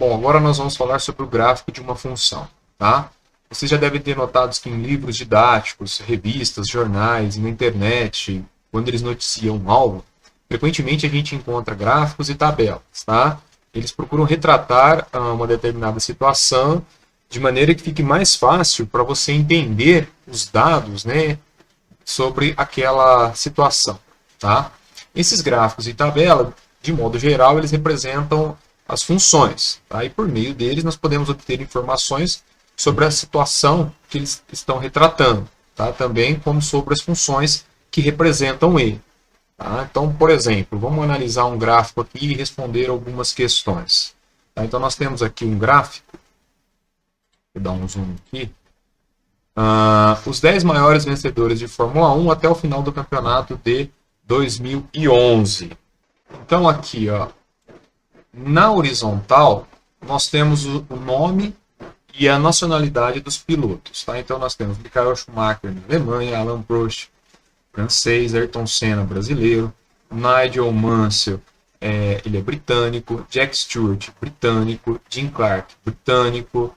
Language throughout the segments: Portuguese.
Bom, agora nós vamos falar sobre o gráfico de uma função, tá? Vocês já devem ter notado que em livros didáticos, revistas, jornais, na internet, quando eles noticiam algo, frequentemente a gente encontra gráficos e tabelas, tá? Eles procuram retratar uma determinada situação de maneira que fique mais fácil para você entender os dados, né, sobre aquela situação, tá? Esses gráficos e tabela, de modo geral, eles representam as funções, tá? E por meio deles nós podemos obter informações sobre a situação que eles estão retratando, tá? Também como sobre as funções que representam ele. Tá? Então, por exemplo, vamos analisar um gráfico aqui e responder algumas questões. Tá? Então, nós temos aqui um gráfico, vou dar um zoom aqui. Os 10 maiores vencedores de Fórmula 1 até o final do campeonato de 2011. Então, aqui, ó, na horizontal, nós temos o nome e a nacionalidade dos pilotos. Tá? Então, nós temos Michael Schumacher na Alemanha, Alain Prost, francês, Ayrton Senna, brasileiro, Nigel Mansell, ele é britânico, Jack Stewart, britânico, Jim Clark, britânico,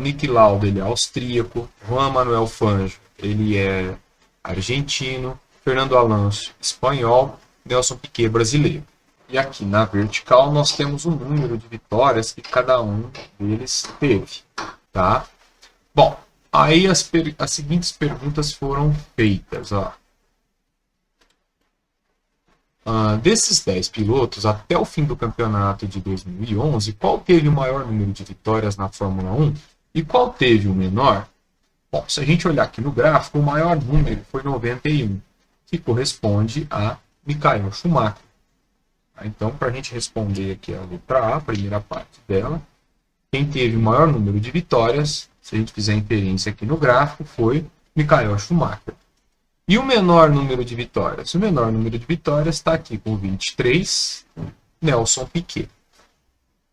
Niki Lauda, ele é austríaco, Juan Manuel Fangio, ele é argentino, Fernando Alonso, espanhol, Nelson Piquet, brasileiro. E aqui na vertical nós temos o número de vitórias que cada um deles teve, tá? Bom, aí as seguintes perguntas foram feitas, ó. Desses 10 pilotos, até o fim do campeonato de 2011, qual teve o maior número de vitórias na Fórmula 1 e qual teve o menor? Bom, se a gente olhar aqui no gráfico, o maior número foi 91, que corresponde a Michael Schumacher. Então, para a gente responder aqui a letra A, a primeira parte dela, quem teve o maior número de vitórias, se a gente fizer inferência aqui no gráfico, foi Michael Schumacher. E o menor número de vitórias? O menor número de vitórias está aqui com 23, Nelson Piquet.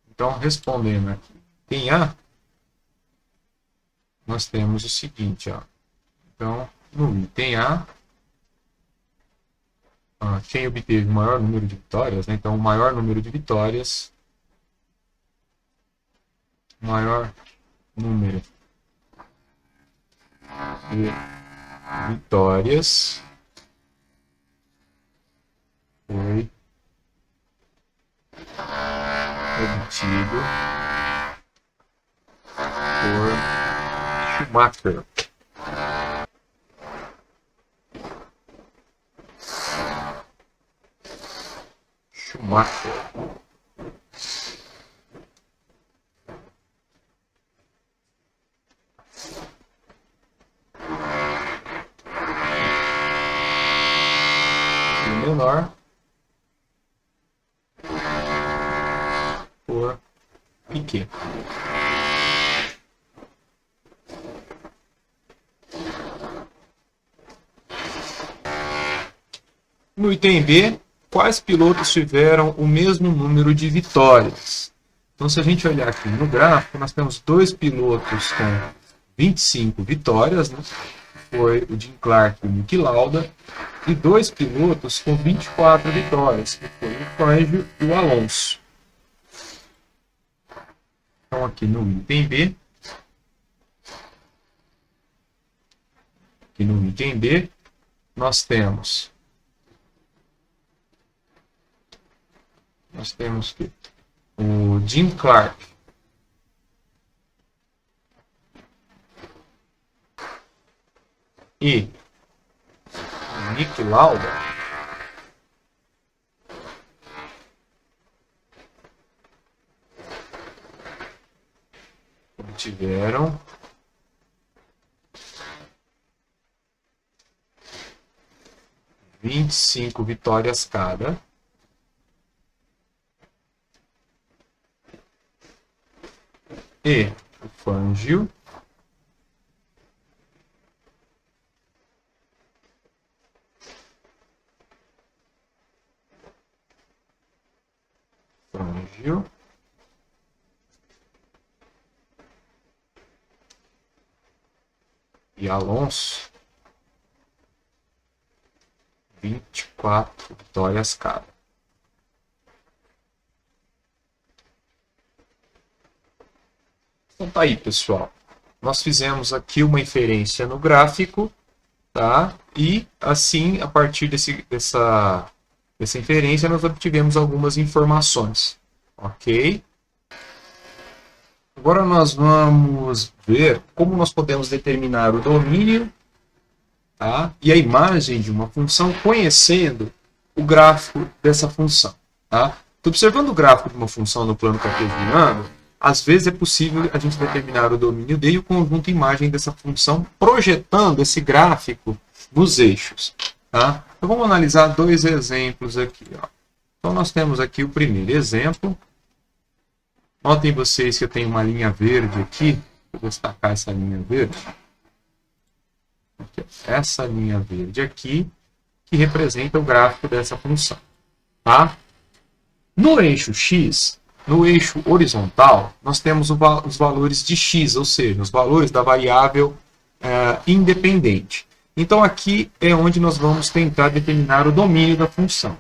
Então, respondendo aqui em A, nós temos o seguinte, ó. Então, no item A, quem obteve o maior número de vitórias, né? Então, o maior número de vitórias, maior número de vitórias foi obtido por Schumacher. Schumacher. E o menor por Piquet. No item B, quais pilotos tiveram o mesmo número de vitórias? Então, se a gente olhar aqui no gráfico, nós temos dois pilotos com 25 vitórias, né? Foi o Jim Clark e o Niki Lauda, e dois pilotos com 24 vitórias, que foi o Fangio e o Alonso. Então, aqui no item B, nós temos que o Jim Clark e o Niki Lauda obtiveram 25 vitórias cada. E o Fangio e Alonso 24 vitórias cada. Então tá aí, pessoal. Nós fizemos aqui uma inferência no gráfico, tá? E assim, a partir dessa inferência, nós obtivemos algumas informações, ok? Agora nós vamos ver como nós podemos determinar o domínio, tá? E a imagem de uma função conhecendo o gráfico dessa função. Tá? Observando o gráfico de uma função no plano cartesiano, às vezes é possível a gente determinar o domínio D e o conjunto imagem dessa função projetando esse gráfico nos eixos. Tá? Então vamos analisar dois exemplos aqui. Ó. Então nós temos aqui o primeiro exemplo. Notem vocês que eu tenho uma linha verde aqui. Vou destacar essa linha verde. Essa linha verde aqui, que representa o gráfico dessa função. Tá? No eixo x, no eixo horizontal, nós temos os valores de x, ou seja, os valores da variável independente. Então aqui é onde nós vamos tentar determinar o domínio da função.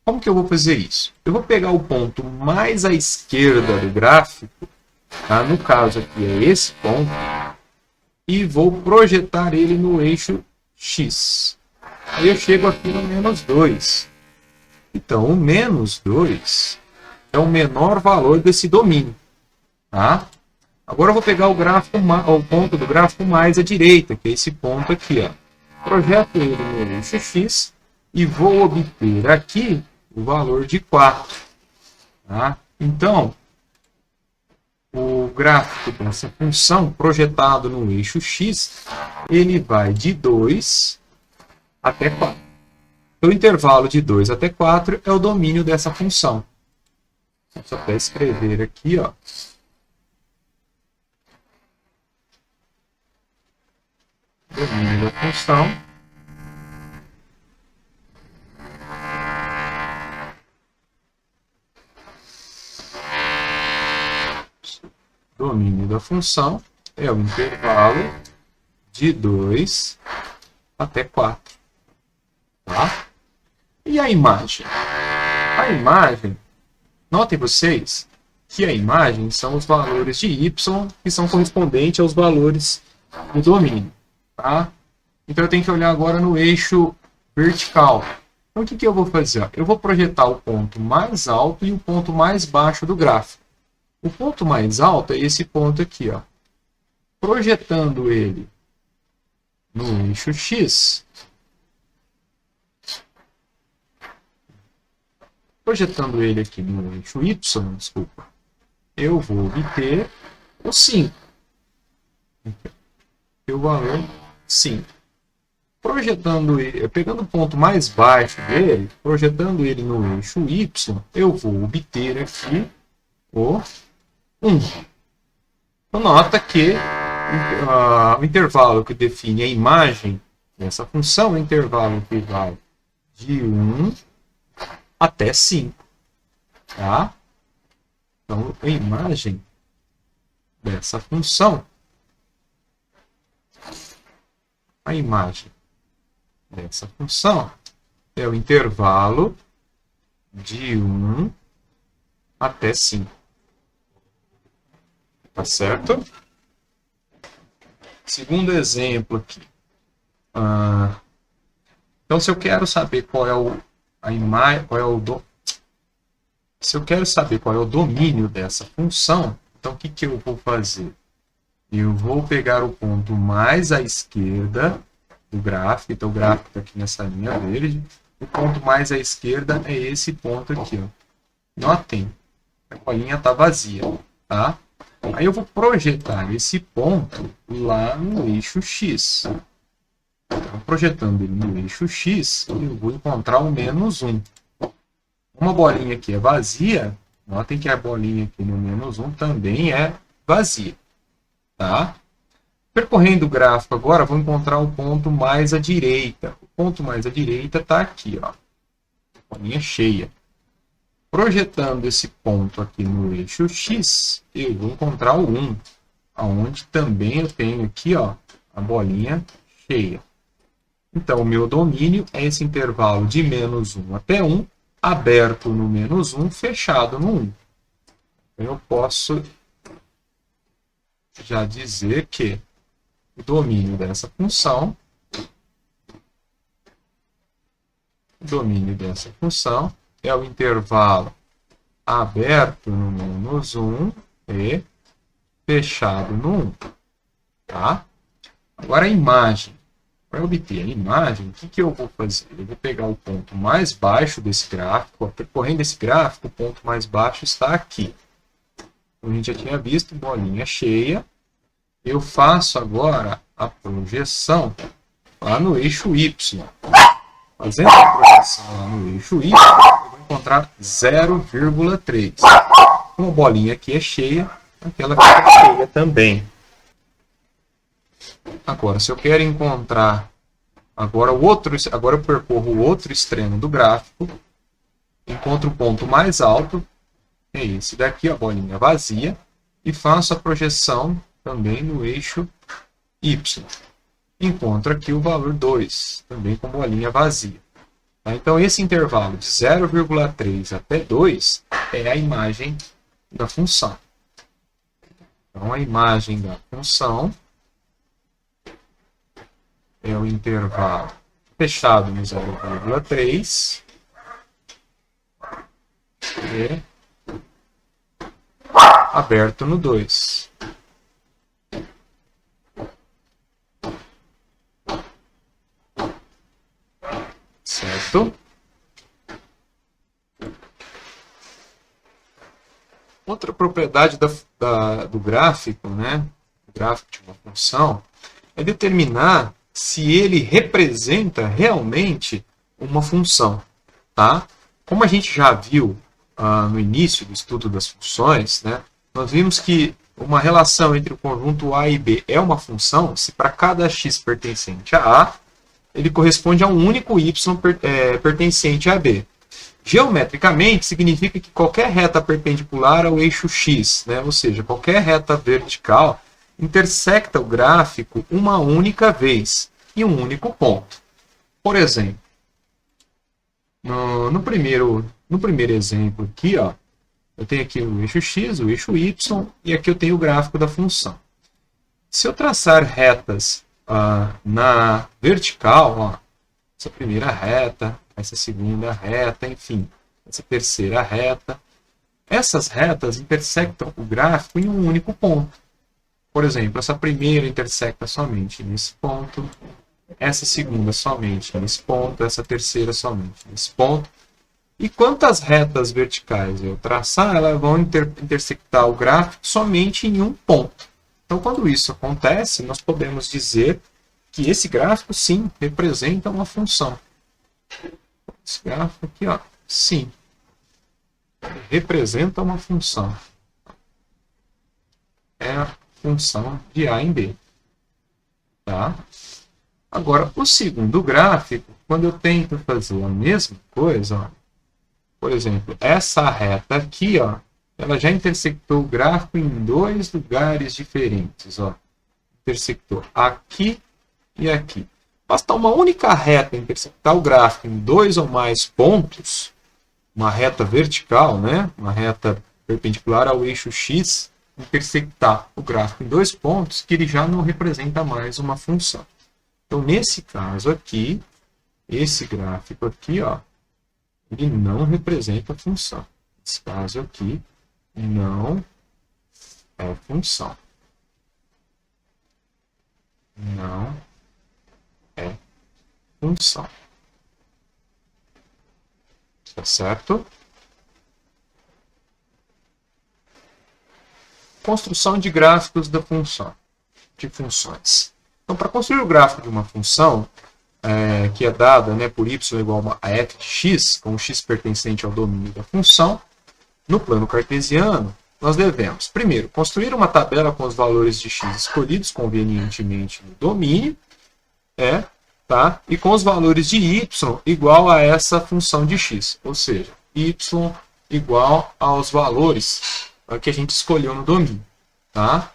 Como que eu vou fazer isso? Eu vou pegar o ponto mais à esquerda do gráfico, tá? No caso aqui é esse ponto, e vou projetar ele no eixo x. Aí eu chego aqui no menos 2. Então, o menos 2 é o menor valor desse domínio. Tá? Agora eu vou pegar o ponto do gráfico mais à direita, que é esse ponto aqui. Ó. Projeto ele no eixo x e vou obter aqui o valor de 4. Tá? Então, o gráfico dessa função projetado no eixo x, ele vai de 2 até 4. Então, o intervalo de 2 até 4 é o domínio dessa função. Vou só até escrever aqui, ó. Domínio da função. Domínio da função é o intervalo de 2 até 4. Tá? E a imagem? A imagem, notem vocês que a imagem são os valores de y que são correspondentes aos valores do domínio. Tá? Então eu tenho que olhar agora no eixo vertical. Então o que eu vou fazer? Eu vou projetar o ponto mais alto e o ponto mais baixo do gráfico. O ponto mais alto é esse ponto aqui, ó. Projetando ele no eixo x, projetando ele aqui no eixo y, desculpa, eu vou obter o 5. O valor 5. Projetando ele, pegando o ponto mais baixo dele, projetando ele no eixo y, eu vou obter aqui o 1. Então, nota que o intervalo que define a imagem dessa função é o intervalo que vai de 1 até 5. Tá? Então, a imagem dessa função, é o intervalo de 1 até 5. Tá certo? Segundo exemplo aqui. Então, se eu quero saber qual é se eu quero saber qual é o domínio dessa função, então o que eu vou fazer? Eu vou pegar o ponto mais à esquerda do gráfico, então o gráfico está aqui nessa linha verde, o ponto mais à esquerda é esse ponto aqui. Ó. Notem, a colinha está vazia. Tá? Aí eu vou projetar esse ponto lá no eixo x. Então, projetando ele no eixo x, eu vou encontrar o menos 1. Uma bolinha aqui é vazia, notem que a bolinha aqui no menos 1 também é vazia. Tá? Percorrendo o gráfico agora, vou encontrar o ponto mais à direita. O ponto mais à direita está aqui, ó. Bolinha cheia. Projetando esse ponto aqui no eixo x, eu vou encontrar o 1, onde também eu tenho aqui, ó, a bolinha cheia. Então, o meu domínio é esse intervalo de menos 1 até 1, aberto no menos 1, fechado no 1. Então, eu posso já dizer que o domínio dessa função, é o intervalo aberto no menos 1 e fechado no 1. Tá? Agora a imagem. Para obter a imagem, o que eu vou fazer? Eu vou pegar o ponto mais baixo desse gráfico. Percorrendo esse gráfico, o ponto mais baixo está aqui. Como a gente já tinha visto, bolinha cheia. Eu faço agora a projeção lá no eixo Y. Fazendo a projeção lá no eixo Y, eu vou encontrar 0,3. Como a bolinha aqui é cheia, aquela aqui é cheia também. Agora, se eu quero encontrar agora eu percorro o outro extremo do gráfico, encontro o ponto mais alto, é esse daqui, a bolinha vazia, e faço a projeção também no eixo Y. Encontro aqui o valor 2, também com bolinha vazia. Então, esse intervalo de 0,3 até 2 é a imagem da função. Então, a imagem da função é o intervalo fechado no 0,3 e aberto no 2. Certo? Outra propriedade do gráfico, né? O gráfico de uma função, é determinar se ele representa realmente uma função. Tá? Como a gente já viu no início do estudo das funções, né? Nós vimos que uma relação entre o conjunto A e B é uma função se para cada x pertencente a A, ele corresponde a um único y pertencente a B. Geometricamente, significa que qualquer reta perpendicular ao eixo x, né? Ou seja, qualquer reta vertical, intersecta o gráfico uma única vez em um único ponto. Por exemplo, no primeiro exemplo aqui, ó, eu tenho aqui o eixo x, o eixo y, e aqui eu tenho o gráfico da função. Se eu traçar retas na vertical, ó, essa primeira reta, essa segunda reta, enfim, essa terceira reta, essas retas intersectam o gráfico em um único ponto. Por exemplo, essa primeira intersecta somente nesse ponto, essa segunda somente nesse ponto, essa terceira somente nesse ponto. E quantas retas verticais eu traçar, elas vão intersectar o gráfico somente em um ponto. Então, quando isso acontece, nós podemos dizer que esse gráfico, sim, representa uma função. Esse gráfico aqui, ó, sim, representa uma função. É a função de A em B. Tá? Agora, o segundo gráfico, quando eu tento fazer a mesma coisa, ó, por exemplo, essa reta aqui, ó, ela já intersectou o gráfico em dois lugares diferentes. Ó. Intersectou aqui e aqui. Basta uma única reta intersectar o gráfico em dois ou mais pontos, uma reta vertical, né? Uma reta perpendicular ao eixo x, intersectar o gráfico em dois pontos, que ele já não representa mais uma função. Então, nesse caso aqui, esse gráfico aqui, ó, ele não representa função. Nesse caso aqui, não é função. Não é função. Tá certo? Construção de gráficos da função, de funções. Então, para construir o gráfico de uma função, que é dada, né, por y igual a f de x, com o x pertencente ao domínio da função, no plano cartesiano, nós devemos, primeiro, construir uma tabela com os valores de x escolhidos convenientemente no domínio, tá? E com os valores de y igual a essa função de x, ou seja, y igual aos valores que a gente escolheu no domínio. Tá?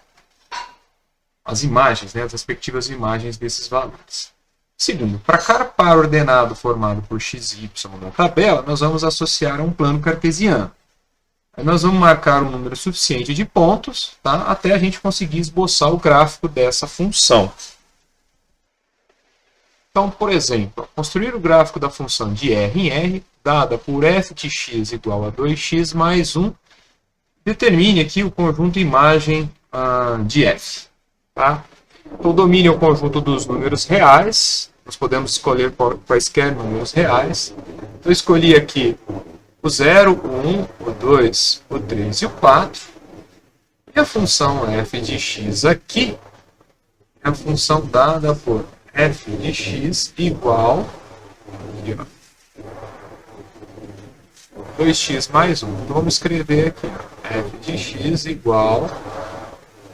As imagens, né, as respectivas imagens desses valores. Segundo, para cada par ordenado formado por x e y na tabela, nós vamos associar a um plano cartesiano. Aí nós vamos marcar um número suficiente de pontos, tá? Até a gente conseguir esboçar o gráfico dessa função. Então, por exemplo, construir o gráfico da função de R em R, dada por f de x igual a 2x mais 1, determine aqui o conjunto imagem de f. Tá? Então, o domínio é o conjunto dos números reais. Nós podemos escolher quaisquer números reais. Então, eu escolhi aqui o 0, o 1, o 2, o 3 e o 4. E a função f de x aqui é a função dada por f de x igual aqui, ó, 2x mais 1. Então, vamos escrever aqui, ó, f de x igual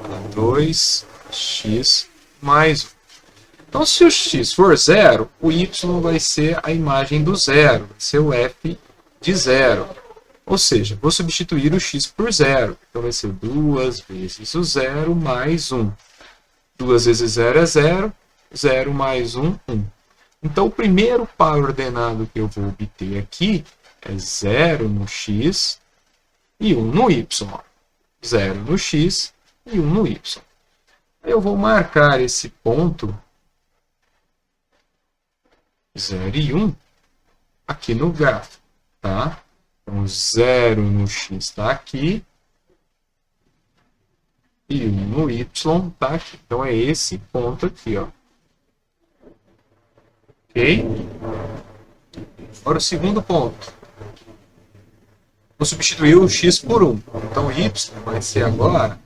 a 2x mais 1. Então, se o x for 0, o y vai ser a imagem do zero, vai ser o f de 0. Ou seja, vou substituir o x por 0. Então, vai ser 2 vezes o 0 mais 1. 2 vezes 0 é 0. 0 mais 1, 1. Então, o primeiro par ordenado que eu vou obter aqui é 0 no x e 1 no y. 0 no x e 1 no y. Eu vou marcar esse ponto 0 e 1 aqui no gráfico. Tá? Então, 0 no x está aqui e 1 no y está aqui. Então, é esse ponto aqui, ó. Ok? Agora o segundo ponto. Vou substituir o x por 1. Então, y vai ser agora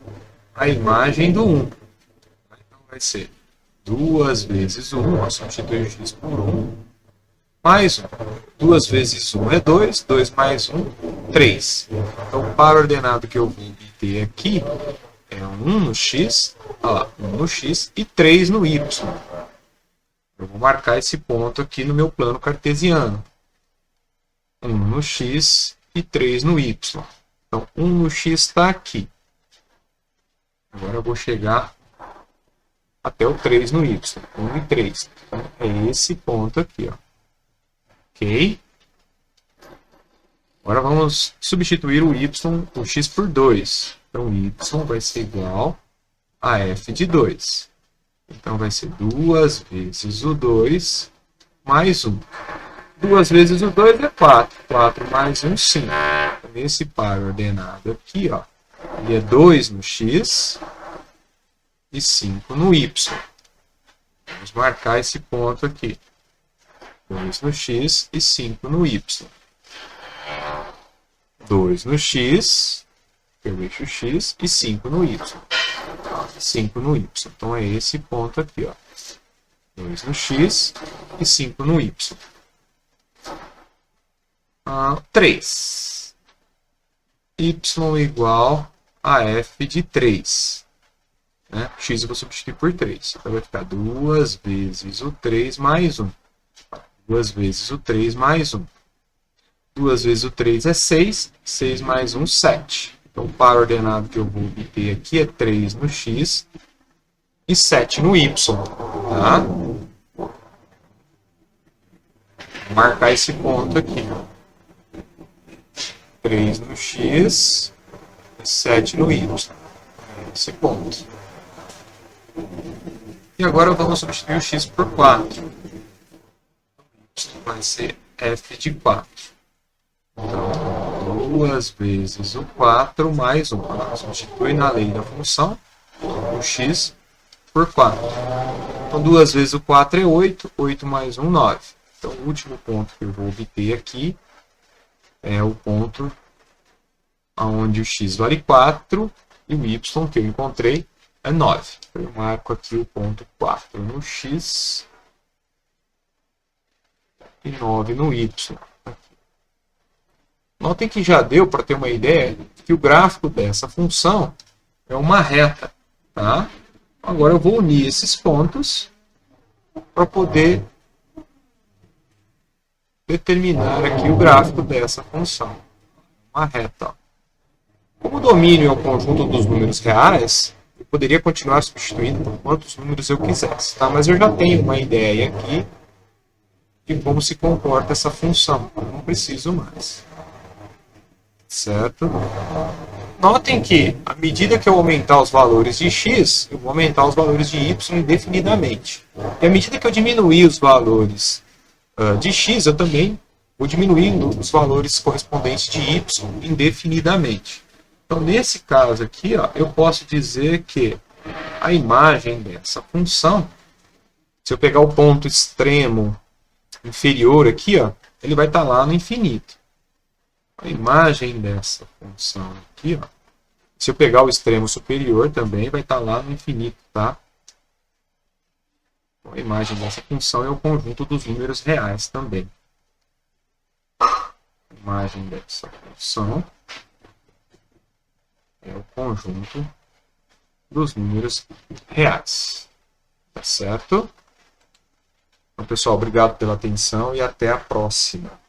a imagem do 1. Então, vai ser 2 vezes 1. Vou substituir o x por 1. Mais 1. 2 vezes 1 é 2. 2 mais 1, 3. Então, o par ordenado que eu vou obter aqui é 1 no x. Olha lá, 1 no x e 3 no y. Eu vou marcar esse ponto aqui no meu plano cartesiano. 1 no x e 3 no y. Então, 1 no x está aqui. Agora eu vou chegar até o 3 no y. 1 e 3. Então, é esse ponto aqui, ó. Ok? Agora vamos substituir o y, o x por 2. Então, y vai ser igual a f de 2. Então, vai ser 2 vezes o 2 mais 1. 2 vezes o 2 é 4. 4 mais 1, 5. Então, esse par ordenado aqui, ó, ele é 2 no x e 5 no y. Vamos marcar esse ponto aqui. 2 no x e 5 no y. 2 no x, eu eixo x, e 5 no y. 5 no y. Então, é esse ponto aqui, ó. 2 no x e 5 no y. 3. Y igual a f de 3. Né? X eu vou substituir por 3. Então, vai ficar 2 vezes o 3 mais 1. 2 vezes o 3 mais 1. 2 vezes o 3 é 6. 6 mais 1, 7. Então, o par ordenado que eu vou obter aqui é 3 no x e 7 no y. Tá? Vou marcar esse ponto aqui. 3 no x e 7 no y. Esse ponto. E agora vamos substituir o x por 4. Vai ser f de 4. Então, 2 vezes o 4 mais 1. Substitui na lei da função o x por 4. Então, 2 vezes o 4 é 8. 8 mais 1, 9. Então, o último ponto que eu vou obter aqui é o ponto onde o x vale 4 e o y que eu encontrei é 9. Então, eu marco aqui o ponto 4 no x e 9 no y. Notem que já deu para ter uma ideia que o gráfico dessa função é uma reta. Tá? Agora eu vou unir esses pontos para poder determinar aqui o gráfico dessa função. Uma reta. Ó. Como o domínio é o conjunto dos números reais, eu poderia continuar substituindo por quantos números eu quisesse. Tá? Mas eu já tenho uma ideia aqui de como se comporta essa função. Eu não preciso mais. certo? Notem que, à medida que eu aumentar os valores de x, eu vou aumentar os valores de y indefinidamente. E à medida que eu diminuir os valores de x, eu também vou diminuindo os valores correspondentes de y indefinidamente. Então, nesse caso aqui, ó, eu posso dizer que a imagem dessa função, se eu pegar o ponto extremo inferior aqui, ó, ele vai estar lá no infinito. A imagem dessa função aqui, ó, se eu pegar o extremo superior também vai estar lá no infinito, tá? A imagem dessa função é o conjunto dos números reais também. A imagem dessa função é o conjunto dos números reais. Tá certo? Então, pessoal, obrigado pela atenção e até a próxima.